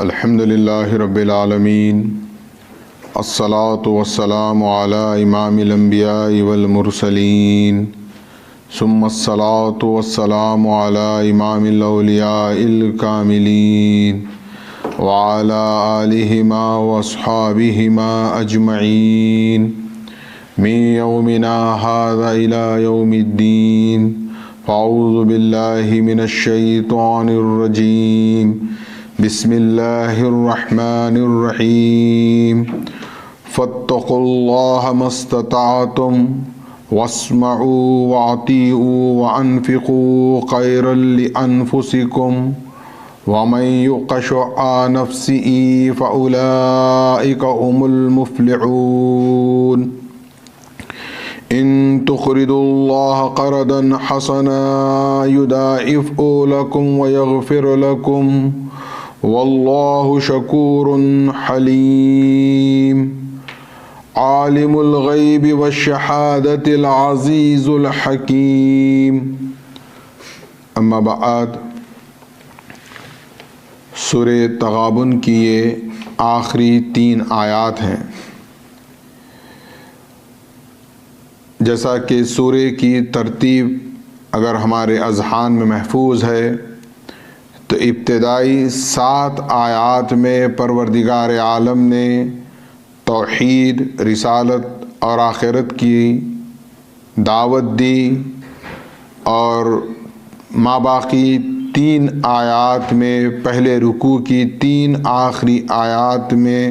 الحمدللہ رب العالمین، الصلاة والسلام علی امام الانبیاء والمرسلین، ثم الصلاة والسلام علی امام الاولیاء الکاملین، وعلی آلہما واصحابہما اجمعین، من یومنا ھذا الی یوم الدین۔ فاعوذ باللہ من الشیطان الرجیم، بسم اللہ الرحمن الرحیم۔ فاتقوا اللہ ما استطعتم واسمعوا واطیعوا وانفقوا خیرا لانفسکم ومن یوق شح نفسہ فاولئک هم المفلحون۔ ان تقرضوا اللہ قرضا حسنا یضاعفہ لکم ویغفر لکم واللہ شکور حلیم۔ عالم الغیب والشہادۃ العزیز الحکیم۔ اما بعد، سورہ تغابن کی یہ آخری 3 آیات ہیں۔ جیسا کہ سورہ کی ترتیب اگر ہمارے اذہان میں محفوظ ہے تو ابتدائی 7 آیات میں پروردگار عالم نے توحید، رسالت اور آخرت کی دعوت دی، اور ماباقی 3 آیات میں، پہلے رکوع کی 3 آخری آیات میں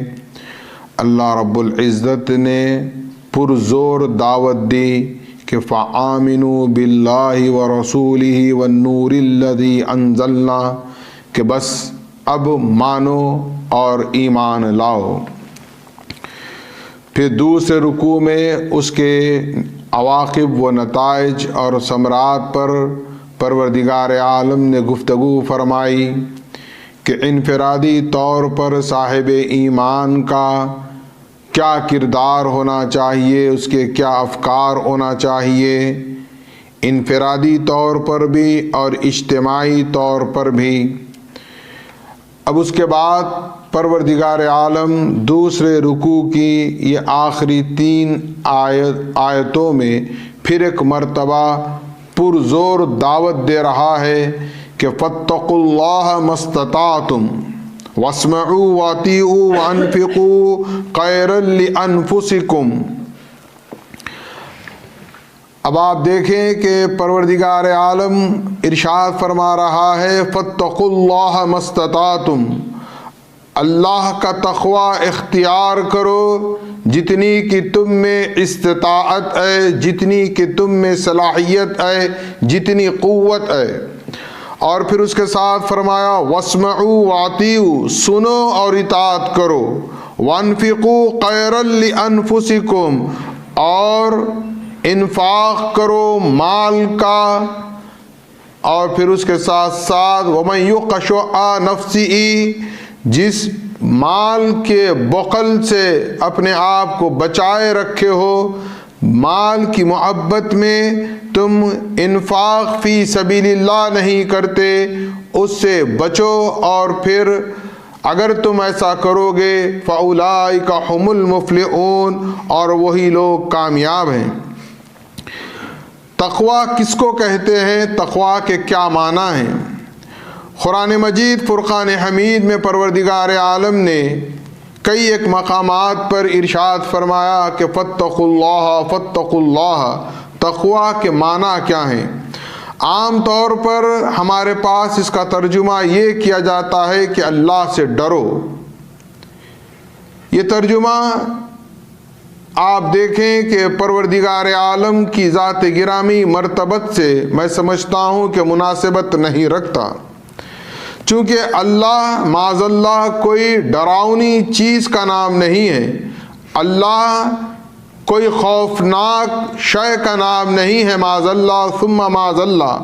اللہ رب العزت نے پرزور دعوت دی کہ فآمنوا باللہ ورسولہ والنور الذی انزلنا، کہ بس اب مانو اور ایمان لاؤ۔ پھر دوسرے رکوع میں اس کے عواقب و نتائج اور ثمرات پر پروردگار عالم نے گفتگو فرمائی کہ انفرادی طور پر صاحب ایمان کا کیا کردار ہونا چاہیے، اس کے کیا افکار ہونا چاہیے، انفرادی طور پر بھی اور اجتماعی طور پر بھی۔ اب اس کے بعد پروردگار عالم دوسرے رکوع کی یہ آخری 3 آیتوں میں پھر ایک مرتبہ پرزور دعوت دے رہا ہے کہ فاتقوا اللہ ما استطعتم واسمعوا واطیعوا وانفقوا خیرا لانفسکم۔ اب آپ دیکھیں کہ پروردگار عالم ارشاد فرما رہا ہے فاتقوا اللہ ما استطعتم، اللہ کا تقوی اختیار کرو جتنی کہ تم میں استطاعت ہے، جتنی کہ تم میں صلاحیت ہے، جتنی قوت ہے۔ اور پھر اس کے ساتھ فرمایا واسمعوا واطیعوا، سنو اور اطاعت کرو، وانفقوا خیرا لانفسکم، اور انفاق کرو مال کا، اور پھر اس کے ساتھ ساتھ ومن یوق شح نفسہ، جس مال کے بخل سے اپنے آپ کو بچائے رکھے ہو، مال کی محبت میں تم انفاق فی سبیل اللہ نہیں کرتے، اس سے بچو، اور پھر اگر تم ایسا کرو گے فاولئک ھم المفلحون، اور وہی لوگ کامیاب ہیں۔ تقوی کس کو کہتے ہیں؟ تقوی کے کیا معنی ہیں؟ قرآن مجید فرقان حمید میں پروردگار عالم نے کئی ایک مقامات پر ارشاد فرمایا کہ فاتقوا اللہ فاتقوا اللہ۔ تقوی کے معنی کیا ہیں؟ عام طور پر ہمارے پاس اس کا ترجمہ یہ کیا جاتا ہے کہ اللہ سے ڈرو۔ یہ ترجمہ آپ دیکھیں کہ پروردگار عالم کی ذات گرامی مرتبت سے میں سمجھتا ہوں کہ مناسبت نہیں رکھتا، چونکہ اللہ معاذ اللہ کوئی ڈراؤنی چیز کا نام نہیں ہے، اللہ کوئی خوفناک شے کا نام نہیں ہے، معاذ اللہ ثم معاذ اللہ۔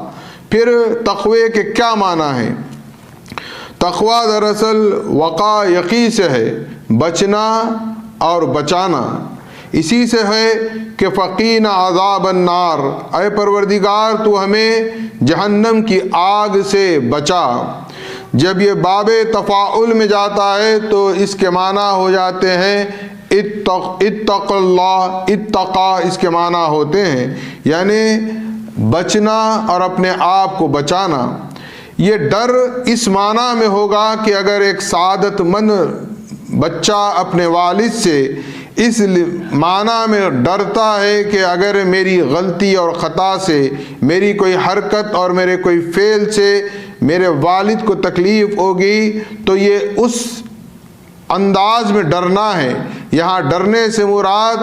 پھر تقوی کے کیا معنی ہیں؟ تقوی دراصل وقا یقی سے ہے، بچنا اور بچانا۔ اسی سے ہے کہ فقینا عذاب النار، اے پروردگار تو ہمیں جہنم کی آگ سے بچا۔ جب یہ باب تفاعل میں جاتا ہے تو اس کے معنی ہو جاتے ہیں اتق اللہ، اتقا اس کے معنی ہوتے ہیں یعنی بچنا اور اپنے آپ کو بچانا۔ یہ ڈر اس معنی میں ہوگا کہ اگر ایک سعادت مند بچہ اپنے والد سے اس معنی میں ڈرتا ہے کہ اگر میری غلطی اور خطا سے، میری کوئی حرکت اور میرے کوئی فعل سے میرے والد کو تکلیف ہوگی، تو یہ اس انداز میں ڈرنا ہے۔ یہاں ڈرنے سے مراد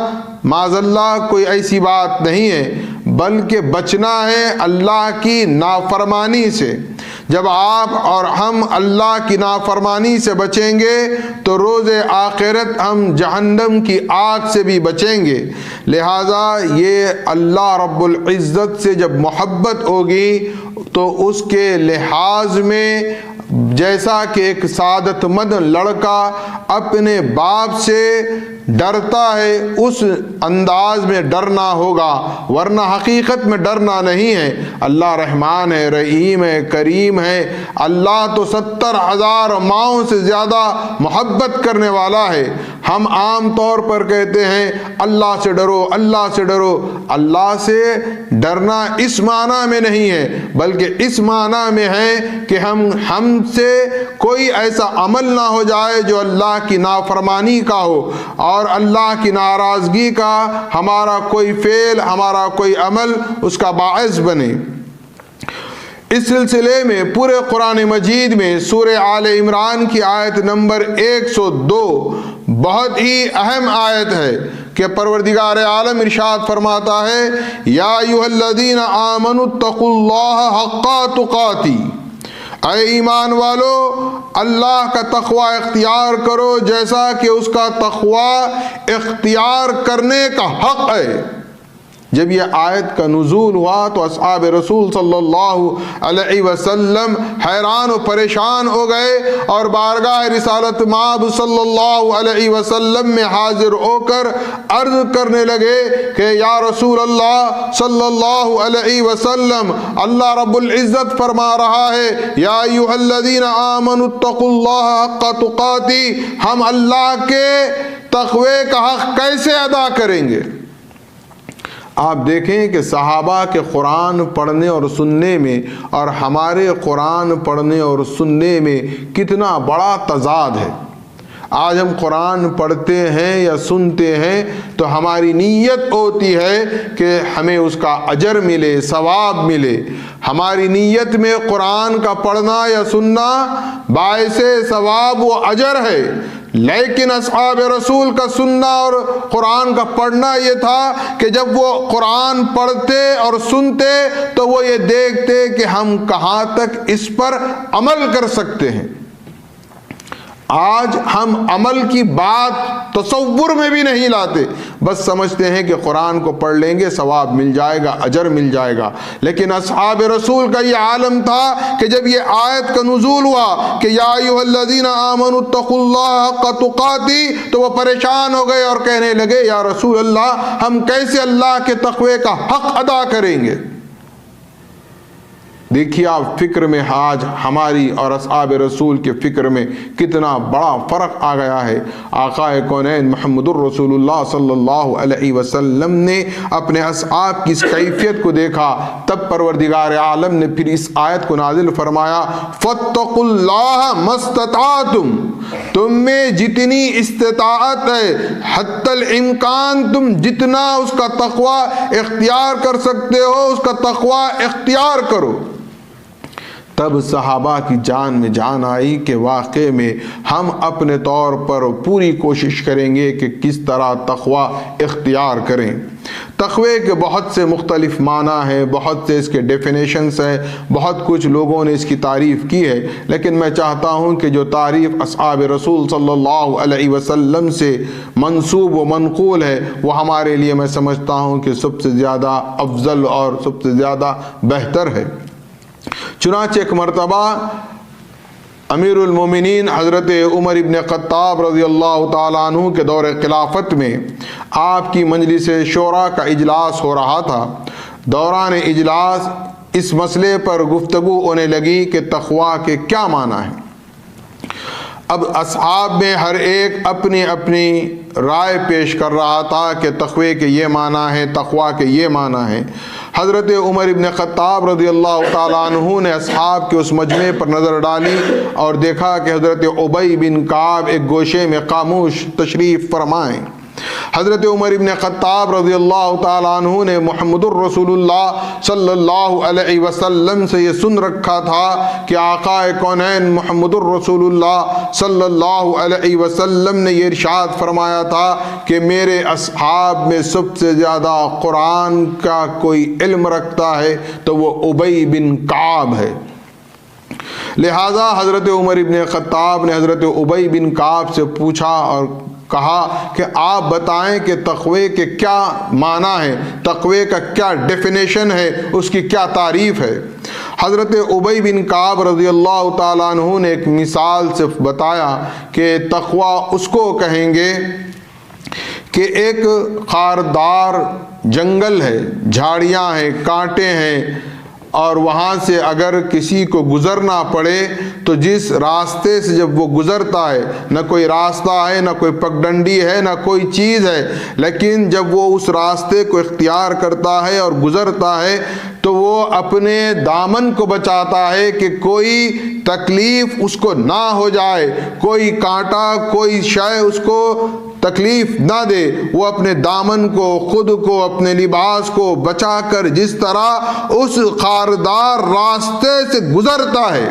معاذ اللہ کوئی ایسی بات نہیں ہے، بلکہ بچنا ہے اللہ کی نافرمانی سے۔ جب آپ اور ہم اللہ کی نافرمانی سے بچیں گے تو روز آخرت ہم جہنم کی آگ سے بھی بچیں گے۔ لہٰذا یہ اللہ رب العزت سے جب محبت ہوگی تو اس کے لحاظ میں جیسا کہ ایک سعادت مند لڑکا اپنے باپ سے ڈرتا ہے اس انداز میں ڈرنا ہوگا، ورنہ حقیقت میں ڈرنا نہیں ہے۔ اللہ رحمان ہے، رحیم ہے، کریم ہے۔ اللہ تو 70,000 ماؤں سے زیادہ محبت کرنے والا ہے۔ ہم عام طور پر کہتے ہیں اللہ سے ڈرو، اللہ سے ڈرو۔ اللہ سے ڈرنا اس معنی میں نہیں ہے، بلکہ اس معنی میں ہے کہ ہم سے کوئی ایسا عمل نہ ہو جائے جو اللہ کی نافرمانی کا ہو، اور اللہ کی ناراضگی کا ہمارا کوئی فعل، ہمارا کوئی عمل اس کا باعث بنے۔ اس سلسلے میں پورے قرآن مجید میں سورہ آل عمران کی آیت نمبر 102 بہت ہی اہم آیت ہے کہ پروردگار عالم ارشاد فرماتا ہے یا ایھا الذین آمنوا اتقوا اللہ حق تقاتی، اے ایمان والو اللہ کا تقوی اختیار کرو جیسا کہ اس کا تقوی اختیار کرنے کا حق ہے۔ جب یہ آیت کا نزول ہوا تو اصحاب رسول صلی اللہ علیہ وسلم حیران و پریشان ہو گئے اور بارگاہ رسالت مآب صلی اللہ علیہ وسلم میں حاضر ہو کر عرض کرنے لگے کہ یا رسول اللہ صلی اللہ علیہ وسلم، اللہ رب العزت فرما رہا ہے یا ایھا الذین آمنوا اتقوا اللہ حق تقاتی، ہم اللہ کے تقوی کا حق کیسے ادا کریں گے؟ آپ دیکھیں کہ صحابہ کے قرآن پڑھنے اور سننے میں اور ہمارے قرآن پڑھنے اور سننے میں کتنا بڑا تضاد ہے۔ آج ہم قرآن پڑھتے ہیں یا سنتے ہیں تو ہماری نیت ہوتی ہے کہ ہمیں اس کا اجر ملے، ثواب ملے۔ ہماری نیت میں قرآن کا پڑھنا یا سننا باعث ثواب و اجر ہے، لیکن اصحاب رسول کا سننا اور قرآن کا پڑھنا یہ تھا کہ جب وہ قرآن پڑھتے اور سنتے تو وہ یہ دیکھتے کہ ہم کہاں تک اس پر عمل کر سکتے ہیں۔ آج ہم عمل کی بات تصور میں بھی نہیں لاتے، بس سمجھتے ہیں کہ قرآن کو پڑھ لیں گے ثواب مل جائے گا، اجر مل جائے گا۔ لیکن اصحاب رسول کا یہ عالم تھا کہ جب یہ آیت کا نزول ہوا کہ یا ایھا الذین آمنوا اتقوا اللہ حق تقاتی، تو وہ پریشان ہو گئے اور کہنے لگے یا رسول اللہ ہم کیسے اللہ کے تقوی کا حق ادا کریں گے؟ دیکھیے آپ فکر میں آج ہماری اور اصحاب رسول کے فکر میں کتنا بڑا فرق آ گیا ہے۔ آقا کونین محمد الرسول اللہ صلی اللہ علیہ وسلم نے اپنے اصحاب کی اس کیفیت کو دیکھا، تب پروردگار عالم نے پھر اس آیت کو نازل فرمایا فاتقوا اللہ ما استطعتم، تم میں جتنی استطاعت ہے حتی الامکان تم جتنا اس کا تقوی اختیار کر سکتے ہو اس کا تقوی اختیار کرو۔ تب صحابہ کی جان میں جان آئی کہ واقع میں ہم اپنے طور پر پوری کوشش کریں گے کہ کس طرح تقوی اختیار کریں۔ تقوی کے بہت سے مختلف معنی ہیں، بہت سے اس کے ڈیفینیشنز ہیں، بہت کچھ لوگوں نے اس کی تعریف کی ہے، لیکن میں چاہتا ہوں کہ جو تعریف اصحاب رسول صلی اللہ علیہ وسلم سے منسوب و منقول ہے وہ ہمارے لیے میں سمجھتا ہوں کہ سب سے زیادہ افضل اور سب سے زیادہ بہتر ہے۔ چنانچہ ایک مرتبہ امیر المومنین حضرت عمر ابن خطاب رضی اللہ تعالیٰ عنہ کے دور خلافت میں آپ کی مجلس شورا کا اجلاس ہو رہا تھا۔ دوران اجلاس اس مسئلے پر گفتگو ہونے لگی کہ تقویٰ کے کیا معنی ہیں۔ اب اصحاب میں ہر ایک اپنی اپنی رائے پیش کر رہا تھا کہ تقوی کے یہ معنی ہے، تقویٰ کے یہ معنی ہے۔ حضرت عمر ابن خطاب رضی اللہ تعالیٰ عنہ نے اصحاب کے اس مجمع پر نظر ڈالی اور دیکھا کہ حضرت ابی بن کعب ایک گوشے میں خاموش تشریف فرمائیں۔ حضرت عمر ابن خطاب رضی اللہ تعالیٰ عنہ نے محمد الرسول اللہ صلی اللہ علیہ وسلم سے یہ سن رکھا تھا کہ آقا کونین محمد الرسول اللہ صلی اللہ علیہ وسلم نے یہ ارشاد فرمایا تھا کہ میرے اصحاب میں سب سے زیادہ قرآن کا کوئی علم رکھتا ہے تو وہ ابی بن کعب ہے۔ لہذا حضرت عمر ابن خطاب نے حضرت ابی بن کعب سے پوچھا اور کہا کہ آپ بتائیں کہ تقوی کے کیا معنی ہے، تقوی کا کیا ڈیفینیشن ہے، اس کی کیا تعریف ہے۔ حضرت ابی بن کعب رضی اللہ تعالیٰ عنہ نے ایک مثال سے بتایا کہ تقوی اس کو کہیں گے کہ ایک خاردار جنگل ہے، جھاڑیاں ہیں، کانٹے ہیں، اور وہاں سے اگر کسی کو گزرنا پڑے تو جس راستے سے جب وہ گزرتا ہے، نہ کوئی راستہ ہے، نہ کوئی پگڈنڈی ہے، نہ کوئی چیز ہے، لیکن جب وہ اس راستے کو اختیار کرتا ہے اور گزرتا ہے تو وہ اپنے دامن کو بچاتا ہے کہ کوئی تکلیف اس کو نہ ہو جائے، کوئی کانٹا، کوئی شے اس کو تکلیف نہ دے۔ وہ اپنے دامن کو، خود کو، اپنے لباس کو بچا کر جس طرح اس خاردار راستے سے گزرتا ہے،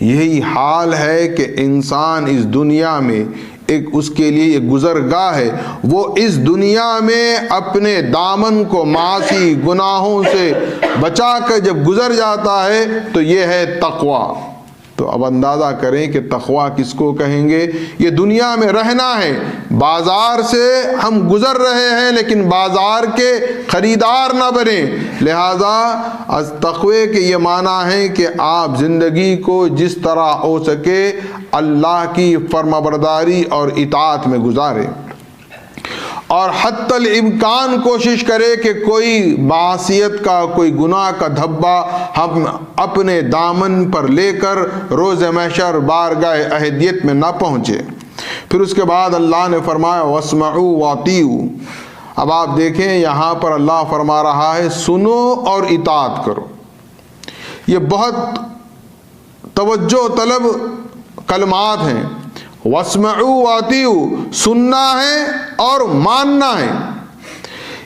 یہی حال ہے کہ انسان اس دنیا میں ایک اس کے لیے ایک گزرگاہ ہے۔ وہ اس دنیا میں اپنے دامن کو معاصی گناہوں سے بچا کر جب گزر جاتا ہے تو یہ ہے تقوی۔ تو اب اندازہ کریں کہ تقوی کس کو کہیں گے۔ یہ دنیا میں رہنا ہے، بازار سے ہم گزر رہے ہیں لیکن بازار کے خریدار نہ بنیں۔ لہذا از تقوی کے یہ معنی ہے کہ آپ زندگی کو جس طرح ہو سکے اللہ کی فرمانبرداری اور اطاعت میں گزاریں، اور حتی الامکان کوشش کرے کہ کوئی معصیت کا، کوئی گناہ کا دھبا ہم اپنے دامن پر لے کر روز محشر بارگاہ احدیت میں نہ پہنچے۔ پھر اس کے بعد اللہ نے فرمایا وَاسْمَعُوا وَاطِیعُوا۔ اب آپ دیکھیں یہاں پر اللہ فرما رہا ہے سنو اور اطاعت کرو۔ یہ بہت توجہ طلب کلمات ہیں۔ وَاسْمَعُوا وَاطِیعُوا، سننا ہے اور ماننا ہے۔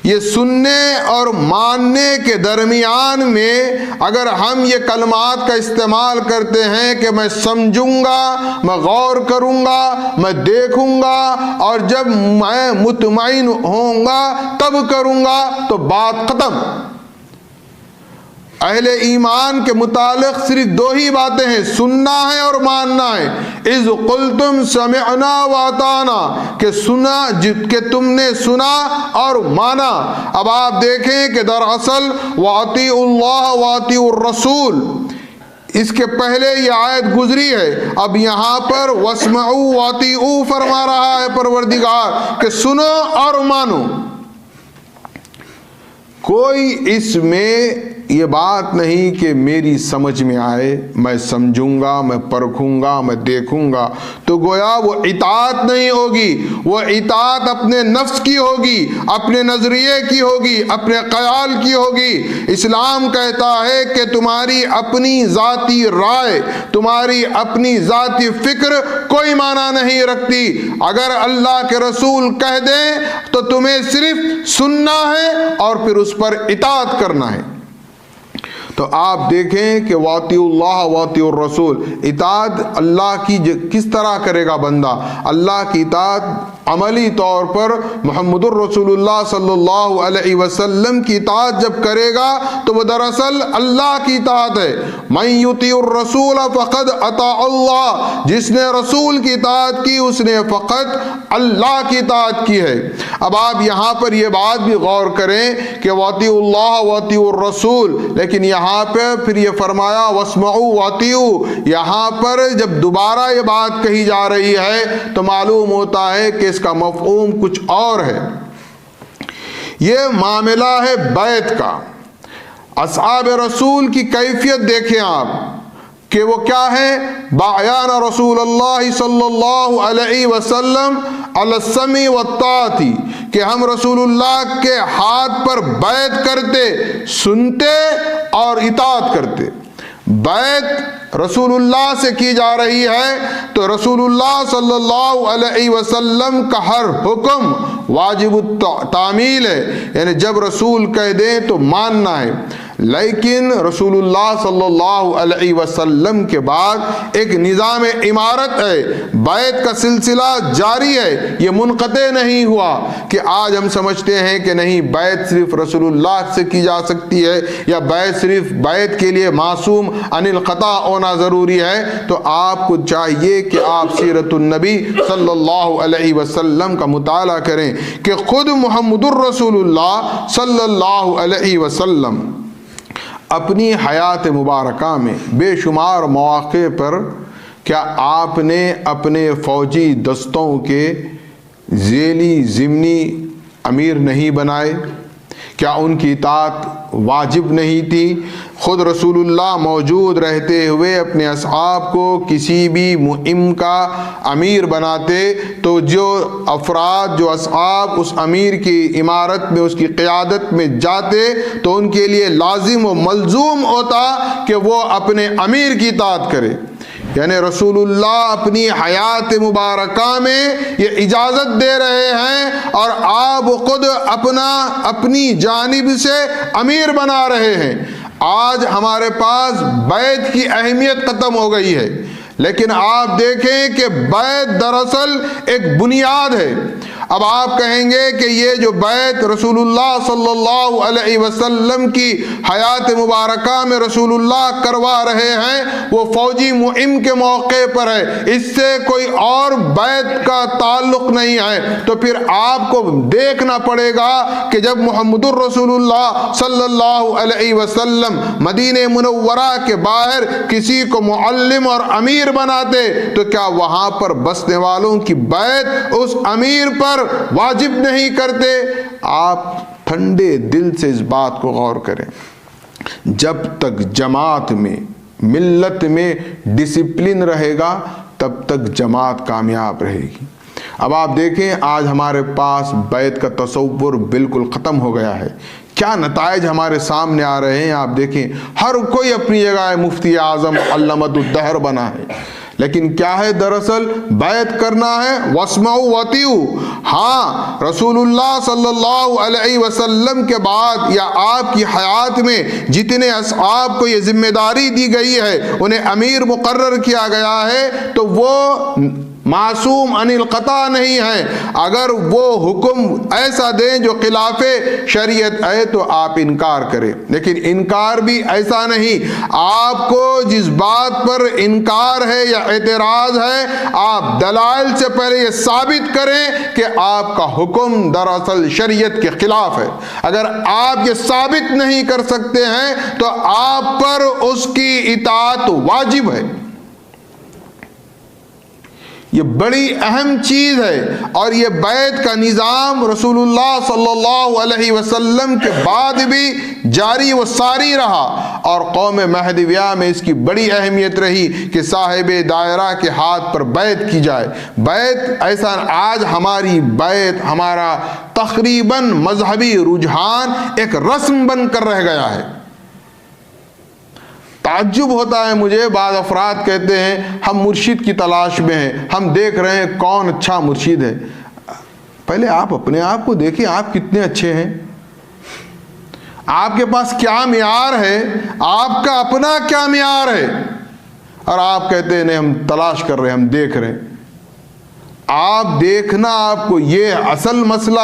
یہ سننے اور ماننے کے درمیان میں اگر ہم یہ کلمات کا استعمال کرتے ہیں کہ میں سمجھوں گا، میں غور کروں گا، میں دیکھوں گا، اور جب میں مطمئن ہوں گا تب کروں گا، تو بات ختم۔ اہل ایمان کے متعلق صرف دو ہی باتیں ہیں، سننا ہے اور ماننا ہے۔ اذ قلتم سمعنا واطعنا، کہ سنا، کہ تم نے سنا اور مانا۔ اب آپ دیکھیں کہ دراصل واطیعوا اللہ واطیعوا الرسول، اس کے پہلے یہ آیت گزری ہے، اب یہاں پر واسمعوا واطیعوا فرما رہا ہے پروردگار کہ سنو اور مانو۔ کوئی اس میں یہ بات نہیں کہ میری سمجھ میں آئے، میں سمجھوں گا، میں پرکھوں گا، میں دیکھوں گا، تو گویا وہ اطاعت نہیں ہوگی۔ وہ اطاعت اپنے نفس کی ہوگی، اپنے نظریے کی ہوگی، اپنے خیال کی ہوگی۔ اسلام کہتا ہے کہ تمہاری اپنی ذاتی رائے، تمہاری اپنی ذاتی فکر کوئی معنی نہیں رکھتی۔ اگر اللہ کے رسول کہہ دیں تو تمہیں صرف سننا ہے اور پھر اس پر اطاعت کرنا ہے۔ تو آپ دیکھیں کہ واطیعوا اللہ واطیعوا الرسول، اطاعت اللہ کی کس طرح کرے گا بندہ؟ اللہ کی اطاعت عملی طور پر محمد الرسول اللہ صلی اللہ علیہ وسلم کی اطاعت جب کرے گا تو وہ دراصل اللہ کی اطاعت ہے۔ من یطیع الرسول فقد اطاع اللہ، جس نے رسول کی اطاعت کی اس نے فقط اللہ کی اطاعت کی ہے۔ اب آپ یہاں پر یہ بات بھی غور کریں کہ واطیعوا اللہ واطیعوا الرسول، لیکن یہاں پہ پھر یہ فرمایا واسمعوا واطیعوا۔ یہاں پر جب دوبارہ یہ بات کہی جا رہی ہے تو معلوم ہوتا ہے کہ اس کا مفہوم کچھ اور ہے۔ یہ معاملہ ہے بیعت کا، اصحاب رسول کی کیفیت دیکھیں آپ کہ وہ کیا ہے، باعیان رسول اللہ صلی اللہ علیہ وسلم علی السمع والطاعۃ، کہ ہم رسول اللہ کے ہاتھ پر بیعت کرتے، سنتے اور اطاعت کرتے۔ بیعت رسول اللہ سے کی جا رہی ہے تو رسول اللہ صلی اللہ علیہ وسلم کا ہر حکم واجب التعمیل ہے، یعنی جب رسول کہہ دیں تو ماننا ہے۔ لیکن رسول اللہ صلی اللہ علیہ وسلم کے بعد ایک نظام امارت ہے، بیعت کا سلسلہ جاری ہے، یہ منقطع نہیں ہوا کہ آج ہم سمجھتے ہیں کہ نہیں بیعت صرف رسول اللہ سے کی جا سکتی ہے، یا بیعت صرف بیعت کے لیے معصوم عن الخطا ہونا ضروری ہے۔ تو آپ کو چاہیے کہ آپ سیرت النبی صلی اللہ علیہ وسلم کا مطالعہ کریں کہ خود محمد الرسول اللہ صلی اللہ علیہ وسلم اپنی حیات مبارکہ میں بے شمار مواقع پر کیا آپ نے اپنے فوجی دستوں کے ذیلی ضمنی امیر نہیں بنائے؟ کیا ان کی اطاعت واجب نہیں تھی؟ خود رسول اللہ موجود رہتے ہوئے اپنے اصحاب کو کسی بھی مہم کا امیر بناتے تو جو افراد، جو اصحاب اس امیر کی امارت میں، اس کی قیادت میں جاتے تو ان کے لیے لازم و ملزوم ہوتا کہ وہ اپنے امیر کی اطاعت کرے۔ یعنی رسول اللہ اپنی حیات مبارکہ میں یہ اجازت دے رہے ہیں اور آپ خود اپنی جانب سے امیر بنا رہے ہیں۔ آج ہمارے پاس بیعت کی اہمیت ختم ہو گئی ہے، لیکن آپ دیکھیں کہ بیعت دراصل ایک بنیاد ہے۔ اب آپ کہیں گے کہ یہ جو بیعت رسول اللہ صلی اللہ علیہ وسلم کی حیات مبارکہ میں رسول اللہ کروا رہے ہیں وہ فوجی مہم کے موقع پر ہے، اس سے کوئی اور بیعت کا تعلق نہیں ہے، تو پھر آپ کو دیکھنا پڑے گا کہ جب محمد الرسول اللہ صلی اللہ علیہ وسلم مدینہ منورہ کے باہر کسی کو معلم اور امیر بناتے تو کیا وہاں پر بسنے والوں کی بیعت اس امیر پر واجب نہیں کرتے؟ آپ ٹھنڈے دل سے اس بات کو غور کریں۔ جب تک جماعت میں، ملت میں ڈسپلن رہے گا تب تک جماعت کامیاب رہے گی۔ اب آپ دیکھیں آج ہمارے پاس بیعت کا تصور بالکل ختم ہو گیا ہے۔ کیا نتائج ہمارے سامنے آ رہے ہیں آپ دیکھیں، ہر کوئی اپنی جگہ مفتی اعظم علامۃ الدہر بنا ہے، لیکن کیا ہے دراصل بیعت کرنا ہے واسمعوا واطیعوا۔ ہاں، رسول اللہ صلی اللہ علیہ وسلم کے بعد یا آپ کی حیات میں جتنے اصحاب کو یہ ذمہ داری دی گئی ہے، انہیں امیر مقرر کیا گیا ہے، تو وہ معصوم عن الخطا نہیں ہے۔ اگر وہ حکم ایسا دیں جو خلاف شریعت ہے تو آپ انکار کریں، لیکن انکار بھی ایسا نہیں، آپ کو جس بات پر انکار ہے یا اعتراض ہے آپ دلائل سے پہلے یہ ثابت کریں کہ آپ کا حکم دراصل شریعت کے خلاف ہے۔ اگر آپ یہ ثابت نہیں کر سکتے ہیں تو آپ پر اس کی اطاعت واجب ہے۔ یہ بڑی اہم چیز ہے، اور یہ بیعت کا نظام رسول اللہ صلی اللہ علیہ وسلم کے بعد بھی جاری و ساری رہا، اور قوم مہدویہ میں اس کی بڑی اہمیت رہی کہ صاحب دائرہ کے ہاتھ پر بیعت کی جائے۔ بیعت ایسا، آج ہماری بیعت ہمارا تقریباً مذہبی رجحان ایک رسم بن کر رہ گیا ہے۔ تعجب ہوتا ہے مجھے، بعض افراد کہتے ہیں ہم مرشد کی تلاش میں ہیں، ہم دیکھ رہے ہیں کون اچھا مرشد ہے۔ پہلے آپ اپنے آپ کو دیکھیں، آپ کتنے اچھے ہیں، آپ کے پاس کیا معیار ہے، آپ کا اپنا کیا معیار ہے، اور آپ کہتے ہیں نہیں ہم تلاش کر رہے ہیں، ہم دیکھ رہے ہیں۔ آپ دیکھنا، آپ کو یہ اصل مسئلہ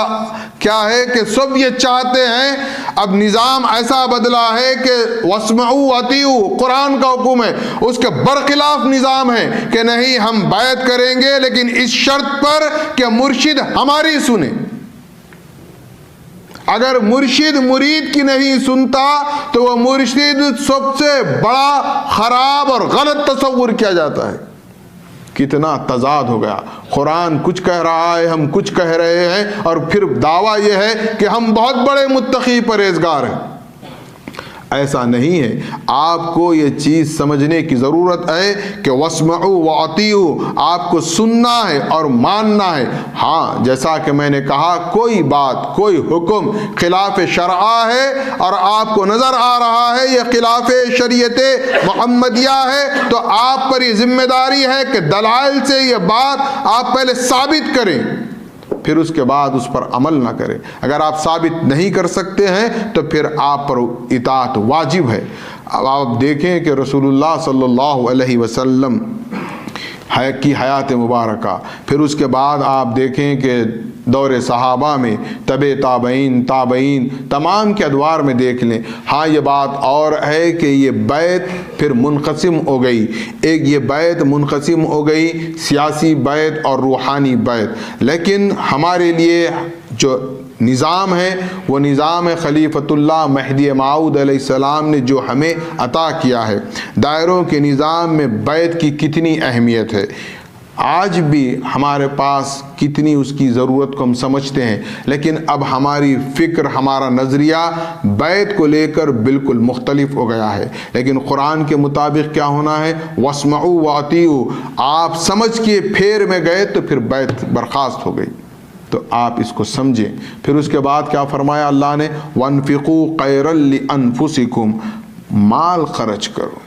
کیا ہے کہ سب یہ چاہتے ہیں، اب نظام ایسا بدلا ہے کہ واسمعوا واطیعوا، قرآن کا حکم ہے، اس کے برخلاف نظام ہے کہ نہیں ہم بیعت کریں گے لیکن اس شرط پر کہ مرشد ہماری سنے۔ اگر مرشد مرید کی نہیں سنتا تو وہ مرشد سب سے بڑا خراب اور غلط تصور کیا جاتا ہے۔ کتنا تضاد ہو گیا، قرآن کچھ کہہ رہا ہے، ہم کچھ کہہ رہے ہیں، اور پھر دعویٰ یہ ہے کہ ہم بہت بڑے متقی پرہیزگار ہیں۔ ایسا نہیں ہے. آپ کو یہ چیز سمجھنے کی ضرورت ہے کہ واسمعوا واطیعوا، آپ کو سننا ہے اور ماننا ہے. ہاں جیسا کہ میں نے کہا، کوئی بات، کوئی حکم خلاف شرع ہے اور آپ کو نظر آ رہا ہے یہ خلاف شریعت محمدیہ ہے، تو آپ پر یہ ذمہ داری ہے کہ دلائل سے یہ بات آپ پہلے ثابت کریں، پھر اس کے بعد اس پر عمل نہ کریں. اگر آپ ثابت نہیں کر سکتے ہیں تو پھر آپ پر اطاعت واجب ہے. اب آپ دیکھیں کہ رسول اللہ صلی اللہ علیہ وسلم کی حیات مبارکہ، پھر اس کے بعد آپ دیکھیں کہ دور صحابہ میں تابعین تمام کے ادوار میں دیکھ لیں. ہاں یہ بات اور ہے کہ یہ بیعت پھر منقسم ہو گئی. ایک یہ بیعت منقسم ہو گئی، سیاسی بیعت اور روحانی بیعت. لیکن ہمارے لیے جو نظام ہے وہ نظام خلیفۃ اللہ مہدی موعود علیہ السلام نے جو ہمیں عطا کیا ہے. دائروں کے نظام میں بیعت کی کتنی اہمیت ہے، آج بھی ہمارے پاس کتنی اس کی ضرورت کو ہم سمجھتے ہیں. لیکن اب ہماری فکر، ہمارا نظریہ بیعت کو لے کر بالکل مختلف ہو گیا ہے. لیکن قرآن کے مطابق کیا ہونا ہے؟ واسمعوا واطیعوا. آپ سمجھ کے پھیر میں گئے تو پھر بیعت برخاست ہو گئی. تو آپ اس کو سمجھیں. پھر اس کے بعد کیا فرمایا اللہ نے؟ وَانفِقُوا خَيْرًا لِأَنفُسِكُمْ، مال خرچ کرو.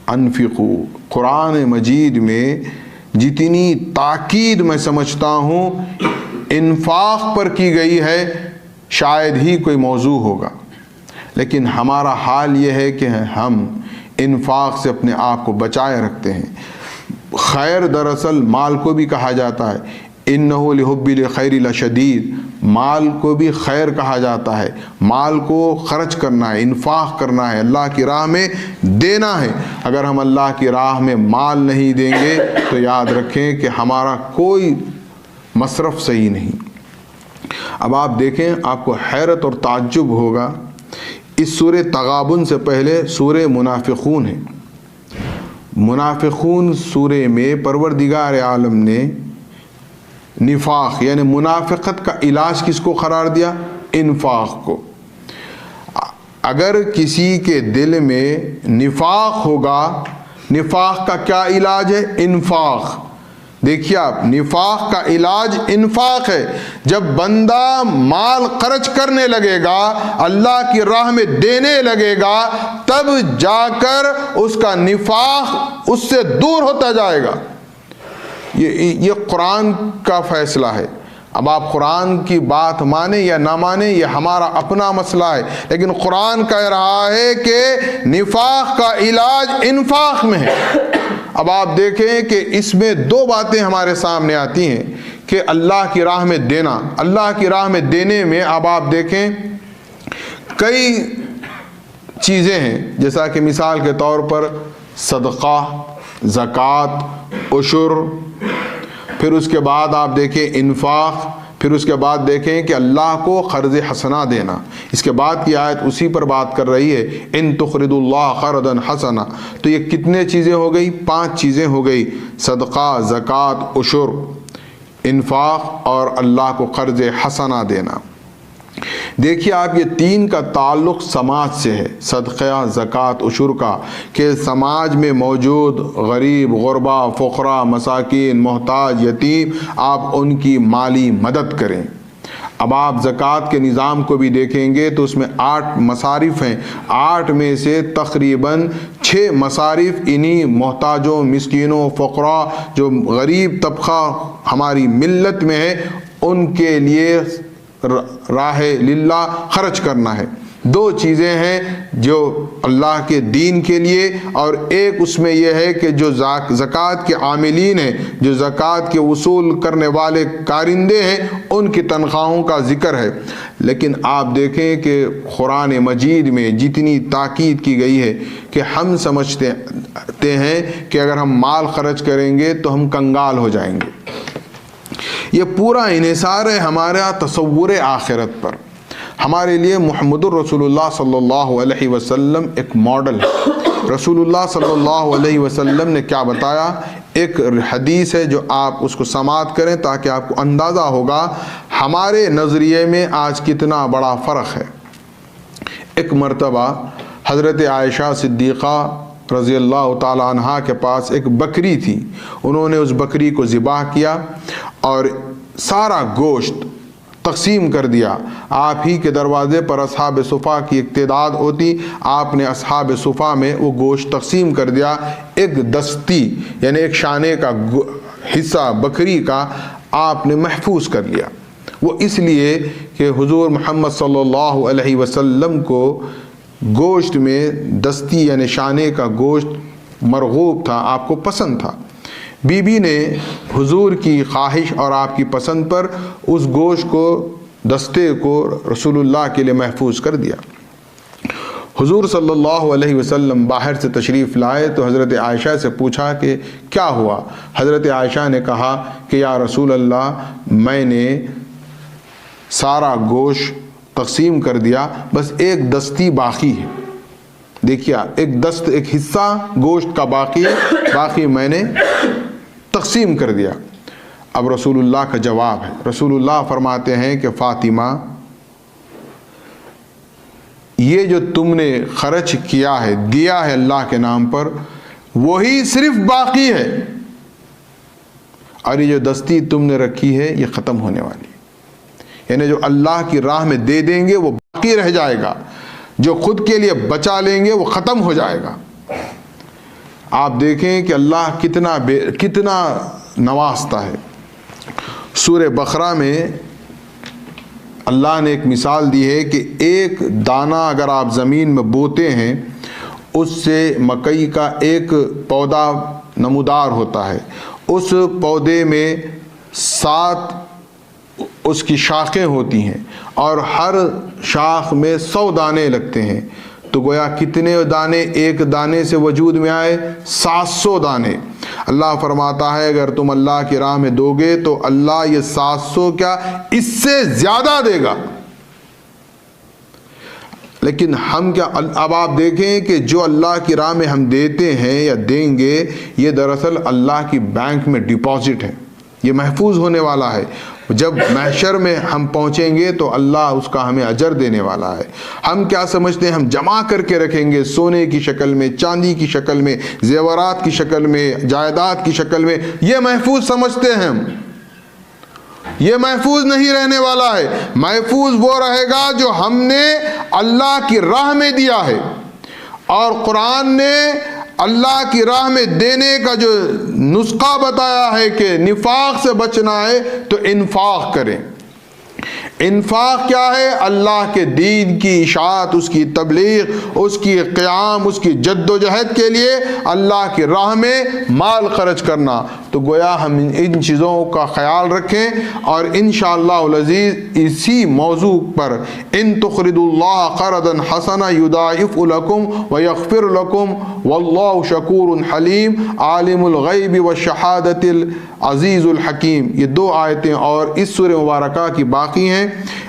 انفقو، قرآن مجید میں جتنی تاکید میں سمجھتا ہوں انفاق پر کی گئی ہے شاید ہی کوئی موضوع ہوگا. لیکن ہمارا حال یہ ہے کہ ہم انفاق سے اپنے آپ کو بچائے رکھتے ہیں. خیر دراصل مال کو بھی کہا جاتا ہے، انہو لحب الخیر لشدید، مال کو بھی خیر کہا جاتا ہے. مال کو خرچ کرنا ہے، انفاق کرنا ہے، اللہ کی راہ میں دینا ہے. اگر ہم اللہ کی راہ میں مال نہیں دیں گے تو یاد رکھیں کہ ہمارا کوئی مصرف صحیح نہیں. اب آپ دیکھیں، آپ کو حیرت اور تعجب ہوگا، اس سورہ تغابن سے پہلے سورہ منافقون ہے. منافقون سورہ میں پروردگار عالم نے نفاق یعنی منافقت کا علاج کس کو قرار دیا؟ انفاق کو. اگر کسی کے دل میں نفاق ہوگا، نفاق کا کیا علاج ہے؟ انفاق. دیکھیے آپ، نفاق کا علاج انفاق ہے. جب بندہ مال خرچ کرنے لگے گا، اللہ کی راہ میں دینے لگے گا، تب جا کر اس کا نفاق اس سے دور ہوتا جائے گا. یہ قرآن کا فیصلہ ہے. اب آپ قرآن کی بات مانیں یا نہ مانیں یہ ہمارا اپنا مسئلہ ہے، لیکن قرآن کہہ رہا ہے کہ نفاق کا علاج انفاق میں ہے. اب آپ دیکھیں کہ اس میں دو باتیں ہمارے سامنے آتی ہیں کہ اللہ کی راہ میں دینا. اللہ کی راہ میں دینے میں اب آپ دیکھیں کئی چیزیں ہیں، جیسا کہ مثال کے طور پر صدقہ، زکوٰۃ، عشر، پھر اس کے بعد آپ دیکھیں انفاق، پھر اس کے بعد دیکھیں کہ اللہ کو قرض حسنہ دینا. اس کے بعد کی آیت اسی پر بات کر رہی ہے، ان تقرضوا اللہ قرضا حسنا. تو یہ کتنے چیزیں ہو گئی؟ 5 چیزیں ہو گئی: صدقہ، زکوٰۃ، عشر، انفاق اور اللہ کو قرض حسنہ دینا. دیکھیے آپ، یہ 3 کا تعلق سماج سے ہے، صدقہ، زکوٰۃ، عشر کا، کہ سماج میں موجود غریب، غربا، فقراء، مساکین، محتاج، یتیم، آپ ان کی مالی مدد کریں. اب آپ زکوٰۃ کے نظام کو بھی دیکھیں گے تو اس میں 8 مصارف ہیں. 8 میں سے تقریباً 6 مصارف انہی محتاجوں، مسکینوں، فقراء، جو غریب طبقہ ہماری ملت میں ہے، ان کے لیے راہ للہ خرچ کرنا ہے. 2 چیزیں ہیں جو اللہ کے دین کے لیے، اور ایک اس میں یہ ہے کہ جو زکوٰۃ کے عاملین ہیں، جو زکوٰۃ کے وصول کرنے والے کارندے ہیں، ان کی تنخواہوں کا ذکر ہے. لیکن آپ دیکھیں کہ قرآن مجید میں جتنی تاکید کی گئی ہے کہ ہم سمجھتے ہیں کہ اگر ہم مال خرچ کریں گے تو ہم کنگال ہو جائیں گے. یہ پورا انحصار ہے ہمارا تصور آخرت پر. ہمارے لیے محمد الرسول اللہ صلی اللہ علیہ وسلم ایک ماڈل ہے. رسول اللہ صلی اللہ علیہ وسلم نے کیا بتایا؟ ایک حدیث ہے جو آپ اس کو سماعت کریں تاکہ آپ کو اندازہ ہوگا ہمارے نظریے میں آج کتنا بڑا فرق ہے. ایک مرتبہ حضرت عائشہ صدیقہ رضی اللہ تعالی عنہا کے پاس ایک بکری تھی. انہوں نے اس بکری کو ذبح کیا اور سارا گوشت تقسیم کر دیا. آپ ہی کے دروازے پر اصحاب صفا کی ایک تعداد ہوتی, آپ نے اصحاب صفا میں وہ گوشت تقسیم کر دیا. ایک دستی یعنی ایک شانے کا حصہ بکری کا آپ نے محفوظ کر لیا. وہ اس لیے کہ حضور محمد صلی اللہ علیہ وسلم کو گوشت میں دستی یعنی شانے کا گوشت مرغوب تھا, آپ کو پسند تھا. بی بی نے حضور کی خواہش اور آپ کی پسند پر اس گوشت کو دستے کو رسول اللہ کے لیے محفوظ کر دیا. حضور صلی اللہ علیہ وسلم باہر سے تشریف لائے تو حضرت عائشہ سے پوچھا کہ کیا ہوا. حضرت عائشہ نے کہا کہ یا رسول اللہ, میں نے سارا گوشت تقسیم کر دیا, بس ایک دستی باقی ہے. دیکھیے ایک حصہ گوشت کا باقی ہے, باقی میں نے تقسیم کر دیا. اب رسول اللہ کا جواب ہے. رسول اللہ فرماتے ہیں کہ فاطمہ, یہ جو تم نے خرچ کیا ہے, دیا ہے اللہ کے نام پر, وہی صرف باقی ہے, اور یہ جو دستی تم نے رکھی ہے یہ ختم ہونے والی ہے. یعنی جو اللہ کی راہ میں دے دیں گے وہ باقی رہ جائے گا, جو خود کے لیے بچا لیں گے وہ ختم ہو جائے گا. آپ دیکھیں کہ اللہ کتنا نوازتا ہے. سورہ بقرہ میں اللہ نے ایک مثال دی ہے کہ ایک دانہ اگر آپ زمین میں بوتے ہیں, اس سے مکئی کا ایک پودا نمودار ہوتا ہے. اس پودے میں 7 اس کی شاخیں ہوتی ہیں اور ہر شاخ میں 100 دانے لگتے ہیں. تو گویا کتنے دانے ایک دانے سے وجود میں آئے؟ 700 دانے. اللہ فرماتا ہے اگر تم اللہ کی راہ میں دو گے تو اللہ یہ 700 کیا اس سے زیادہ دے گا. لیکن ہم کیا, اب آپ دیکھیں کہ جو اللہ کی راہ میں ہم دیتے ہیں یا دیں گے, یہ دراصل اللہ کی بینک میں ڈپازٹ ہے, یہ محفوظ ہونے والا ہے. جب محشر میں ہم پہنچیں گے تو اللہ اس کا ہمیں اجر دینے والا ہے. ہم کیا سمجھتے ہیں, ہم جمع کر کے رکھیں گے سونے کی شکل میں, چاندی کی شکل میں, زیورات کی شکل میں, جائیداد کی شکل میں, یہ محفوظ سمجھتے ہیں ہم. یہ محفوظ نہیں رہنے والا ہے. محفوظ وہ رہے گا جو ہم نے اللہ کی راہ میں دیا ہے. اور قرآن نے اللہ کی راہ میں دینے کا جو نسخہ بتایا ہے کہ نفاق سے بچنا ہے تو انفاق کریں. انفاق کیا ہے؟ اللہ کے دین کی اشاعت, اس کی تبلیغ, اس کی قیام, اس کی جد و جہد کے لیے اللہ کی راہ میں مال خرچ کرنا. تو گویا ہم ان چیزوں کا خیال رکھیں اور انشاءاللہ العزیز اسی موضوع پر ان تقرضوا اللہ قرضا حسنا یضاعف لکم ویغفر لکم واللہ شکور حلیم عالم الغیب والشہادۃ العزیز الحکیم. یہ 2 آیتیں اور اس سورہ مبارکہ کی باقی ہیں.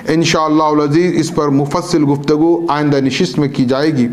انشاءاللہ العزیز اس پر مفصل گفتگو آئندہ نشست میں کی جائے گی.